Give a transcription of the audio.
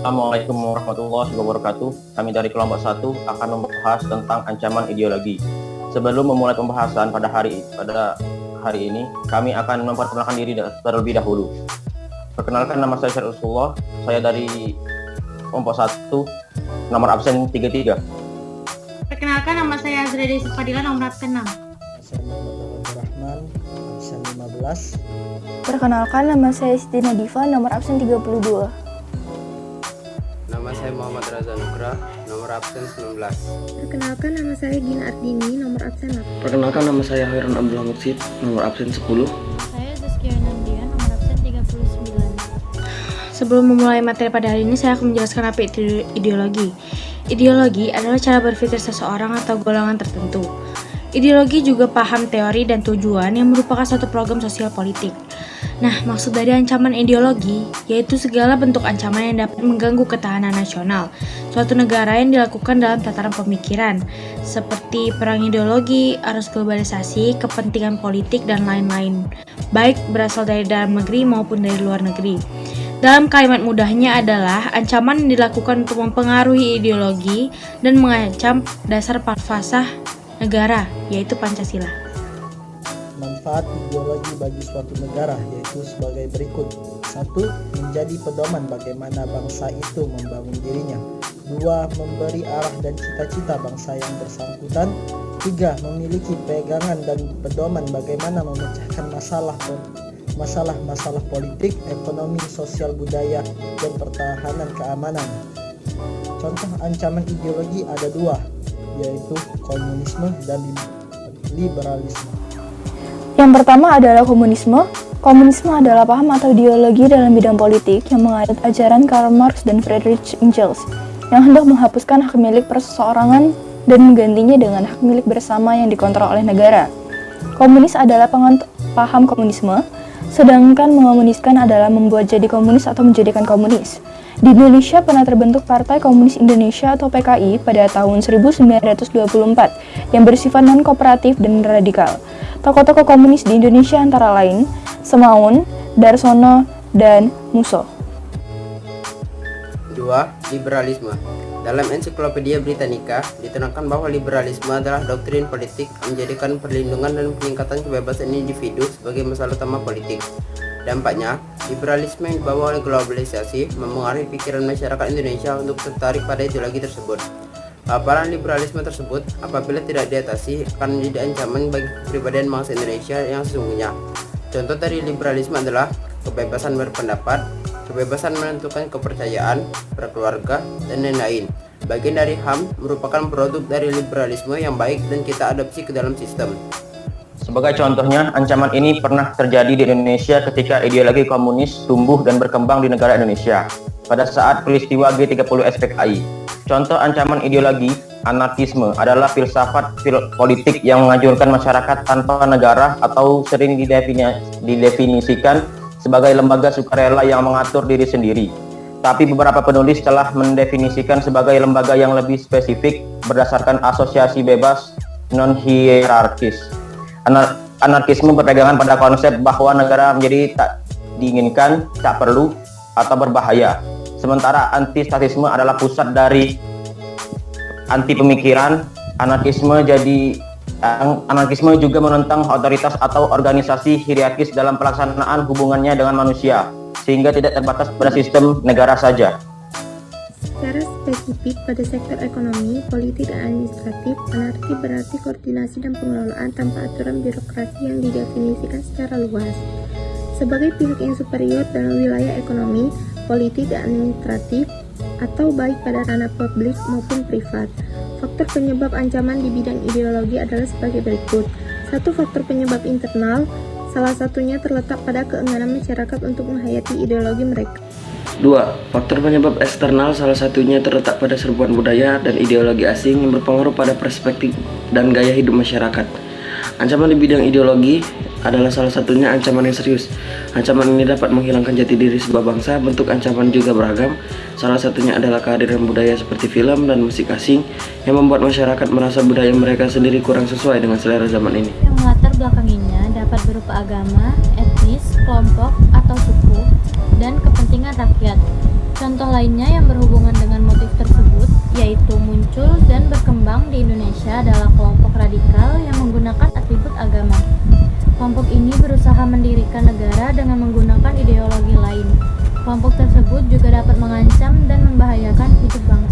Assalamualaikum warahmatullahi wabarakatuh. Kami dari kelompok 1 akan membahas tentang ancaman ideologi. Sebelum memulai pembahasan pada hari ini, kami akan memperkenalkan diri terlebih dahulu. Perkenalkan, nama saya Syarifullah. Saya dari kelompok 1, nomor absen 33. Perkenalkan, nama saya Azra Desi Fadila, nomor absen 6. Saya Muhammad Abdurrahman, absen 15. Perkenalkan, nama saya Siti Nadifa, nomor absen 32. Nama saya Muhammad Raza Nugra, nomor absen 19. Perkenalkan, nama saya Gina Ardini, nomor absen 8. Perkenalkan, nama saya Hoiron Abdullah Muksid, nomor absen 10. Saya Zaskia Nandia, nomor absen 39. Sebelum memulai materi pada hari ini, saya akan menjelaskan apa itu ideologi. Ideologi adalah cara berpikir seseorang atau golongan tertentu. Ideologi juga paham teori dan tujuan yang merupakan suatu program sosial politik. Nah, maksud dari ancaman ideologi yaitu segala bentuk ancaman yang dapat mengganggu ketahanan nasional suatu negara yang dilakukan dalam tataran pemikiran, seperti perang ideologi, arus globalisasi, kepentingan politik, dan lain-lain, baik berasal dari dalam negeri maupun dari luar negeri. Dalam kalimat mudahnya adalah ancaman yang dilakukan untuk mempengaruhi ideologi dan mengancam dasar falsafah negara, yaitu Pancasila. Manfaat ideologi bagi suatu negara yaitu sebagai berikut. 1. Menjadi pedoman bagaimana bangsa itu membangun dirinya. 2. Memberi arah dan cita-cita bangsa yang bersangkutan. 3. Memiliki pegangan dan pedoman bagaimana memecahkan masalah politik, ekonomi, sosial, budaya, dan pertahanan keamanan. Contoh ancaman ideologi ada 2, yaitu komunisme dan liberalisme. Yang pertama adalah komunisme. Komunisme adalah paham atau ideologi dalam bidang politik yang menganut ajaran Karl Marx dan Friedrich Engels yang hendak menghapuskan hak milik perseorangan dan menggantinya dengan hak milik bersama yang dikontrol oleh negara. Komunis adalah paham komunisme, sedangkan mengomuniskan adalah membuat jadi komunis atau menjadikan komunis. Di Indonesia pernah terbentuk Partai Komunis Indonesia atau PKI pada tahun 1924 yang bersifat non-kooperatif dan radikal. Tokoh-tokoh komunis di Indonesia antara lain Semaun, Darsono, dan Musso. 2. Liberalisme. Dalam Ensiklopedia Britannica diterangkan bahwa liberalisme adalah doktrin politik yang menjadikan perlindungan dan peningkatan kebebasan individu sebagai masalah utama politik. Dampaknya, liberalisme yang dibawa oleh globalisasi mempengaruhi pikiran masyarakat Indonesia untuk tertarik pada ideologi tersebut. Paparan liberalisme tersebut apabila tidak diatasi akan menjadi ancaman bagi kepribadian bangsa Indonesia yang sesungguhnya. Contoh dari liberalisme adalah kebebasan berpendapat, kebebasan menentukan kepercayaan, berkeluarga, dan lain-lain. Bagian dari HAM merupakan produk dari liberalisme yang baik dan kita adopsi ke dalam sistem. Sebagai contohnya, ancaman ini pernah terjadi di Indonesia ketika ideologi komunis tumbuh dan berkembang di negara Indonesia pada saat peristiwa G30 SPKI. Contoh ancaman ideologi anarkisme adalah filsafat politik yang mengajurkan masyarakat tanpa negara atau sering didefinisikan sebagai lembaga sukarela yang mengatur diri sendiri. Tapi beberapa penulis telah mendefinisikan sebagai lembaga yang lebih spesifik berdasarkan asosiasi bebas non-hierarkis. Anarkisme berpegangan pada konsep bahwa negara menjadi tak diinginkan, tak perlu, atau berbahaya. Sementara antistatisme adalah pusat dari anti pemikiran. Anarkisme juga menentang otoritas atau organisasi hierarkis dalam pelaksanaan hubungannya dengan manusia, sehingga tidak terbatas pada sistem negara saja. Secara spesifik pada sektor ekonomi, politik, dan administratif, anarki berarti koordinasi dan pengelolaan tanpa aturan birokrasi yang didefinisikan secara luas. Sebagai pihak yang superior dalam wilayah ekonomi, politik, dan administratif, atau baik pada ranah publik maupun privat. Faktor penyebab ancaman di bidang ideologi adalah sebagai berikut. 1. Faktor penyebab internal, salah satunya terletak pada keengganan masyarakat untuk menghayati ideologi mereka. 2. Faktor penyebab eksternal salah satunya terletak pada serbuan budaya dan ideologi asing yang berpengaruh pada perspektif dan gaya hidup masyarakat. Ancaman di bidang ideologi adalah salah satunya ancaman yang serius. Ancaman ini dapat menghilangkan jati diri sebuah bangsa. Bentuk ancaman juga beragam. Salah satunya adalah kehadiran budaya seperti film dan musik asing yang membuat masyarakat merasa budaya mereka sendiri kurang sesuai dengan selera zaman ini. Yang melatar belakanginya dapat berupa agama, etnis, kelompok, atau suku, dan kepentingan rakyat. Contoh lainnya yang berhubungan dengan motif tersebut yaitu muncul dan berkembang di Indonesia adalah kelompok radikal yang menggunakan atribut agama. Kelompok ini berusaha mendirikan negara dengan menggunakan ideologi lain. Kelompok tersebut juga dapat mengancam dan membahayakan hidup bangsa.